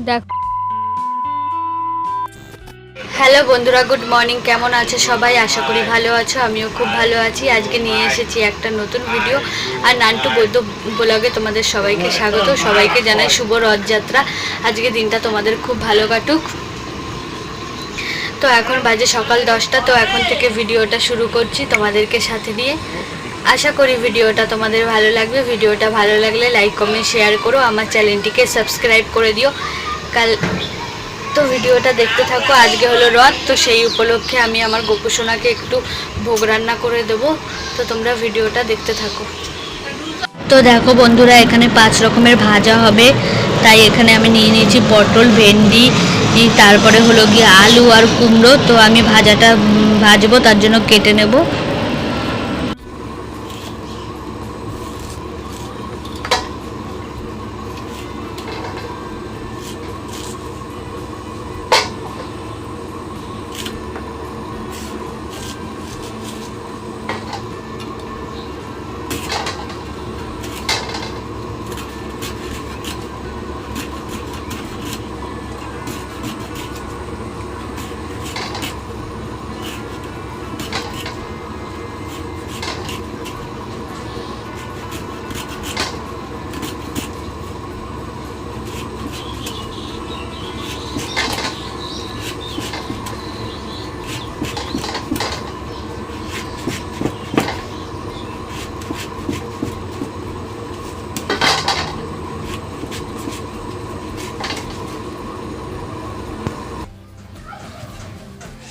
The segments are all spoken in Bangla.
দেখো। হ্যালো বন্ধুরা, গুড মর্নিং। কেমন আছো সবাই? আশা করি ভালো আছো, আমিও খুব ভালো আছি। আজকে নিয়ে এসেছি একটা নতুন ভিডিও আর নান্টু বৈদ্য ব্লগে তোমাদের সবাইকে স্বাগত। সবাইকে জানাই শুভ রথযাত্রা। আজকে দিনটা তোমাদের খুব ভালো কাটুক। তো এখন বাজে সকাল 10টা। তো এখন থেকে ভিডিওটা শুরু করছি তোমাদেরকে সাথে নিয়ে। আশা করি ভিডিওটা তোমাদের ভালো লাগবে। ভিডিওটা ভালো লাগলে লাইক কমেন্ট শেয়ার করো, আমার চ্যানেলটিকে সাবস্ক্রাইব করে দিও। কাল তো ভিডিওটা দেখতে থাকো। আজকে হলো রথ, তো সেই উপলক্ষে আমি আমার গোপুসোনাকে একটু ভোগ রান্না করে দেবো। তো তোমরা ভিডিওটা দেখতে থাকো। তো দেখো বন্ধুরা, এখানে 5 রকমের ভাজা হবে, তাই এখানে আমি নিয়ে নিয়েছি পটল, ভেন্ডি, তারপরে হলো গিয়ে আলু আর কুমড়ো। তো আমি ভাজাটা ভাজবো, তার জন্য কেটে নেব।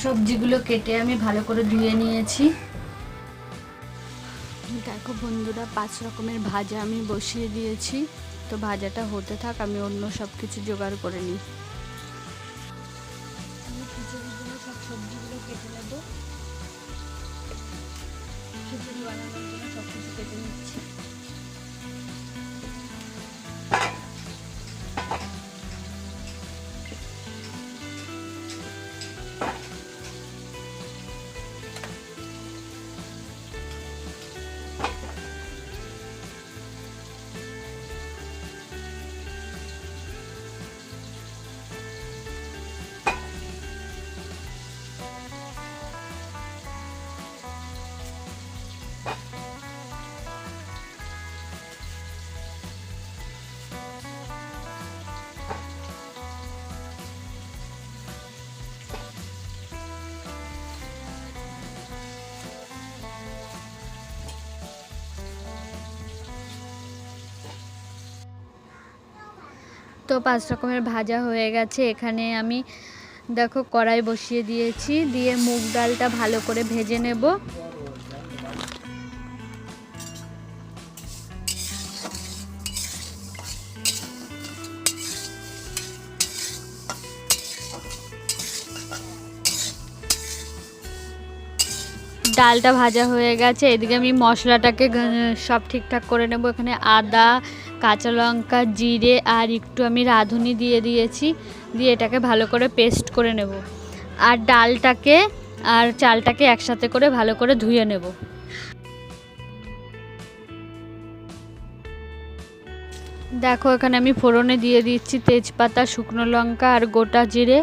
সবজিগুলো কেটে আমি ভালো করে ধুয়ে নিয়েছি। দেখো বন্ধুরা, 5 রকমের ভাজা আমি বসিয়ে দিয়েছি। তো ভাজাটা হতে থাক, আমি অন্য সব কিছু জোগাড় করে নিই। আমি খিচুড়ির জন্য সব সবজিগুলো কেটে নেব। খিচুড়ি বানানোর জন্য সব কিছু কেটে নিচ্ছি। তো 5 রকমের ভাজা হয়ে গেছে। এখানে আমি দেখো কড়াই বসিয়ে দিয়েছি, দিয়ে মুগ ডালটা ভালো করে ভেজে নেব। ডালটা ভাজা হয়ে গেছে, এদিকে আমি মশলাটাকে সব ঠিকঠাক করে নেব। এখানে আদা, কাঁচা লঙ্কা, জিরে আর একটু আমি রাঁধুনি দিয়ে দিয়েছি, দিয়ে এটাকে ভালো করে পেস্ট করে নেব। আর ডালটাকে আর চালটাকে একসাথে করে ভালো করে ধুয়ে নেব। দেখো এখানে আমি ফোড়নে দিয়ে দিচ্ছি তেজপাতা, শুকনো লঙ্কা আর গোটা জিরে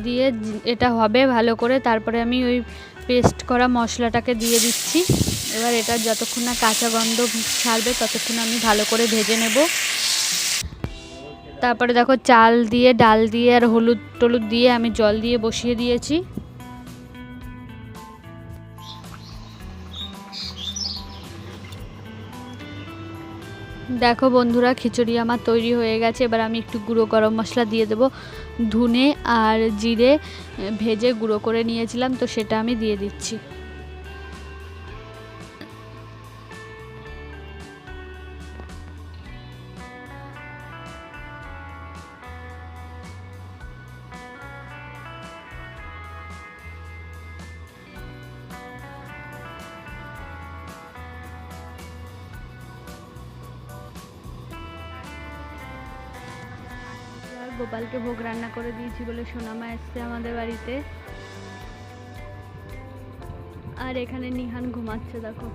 দিয়ে এটা হবে ভালো করে। তারপরে আমি ওই পেস্ট করা মশলাটাকে দিয়ে দিচ্ছি। এবার এটা যতক্ষণ না কাঁচা গন্ধ ছাড়বে ততক্ষণ আমি ভালো করে ভেজে নেব। তারপরে দেখো চাল দিয়ে, ডাল দিয়ে আর হলুদ টলুদ দিয়ে আমি জল দিয়ে বসিয়ে দিয়েছি। দেখো বন্ধুরা, খিচুড়ি আমার তৈরি হয়ে গেছে। এবার আমি একটু গুঁড়ো গরম মশলা দিয়ে দেবো। ধনে আর জিরে ভেজে গুঁড়ো করে নিয়েছিলাম, তো সেটা আমি দিয়ে দিচ্ছি। গোপালকে ভোগ রান্না করে দিয়েছি বলে সোনামা এসছে আমাদের বাড়িতে। আর এখানে নিহান ঘুমাচ্ছে দেখো।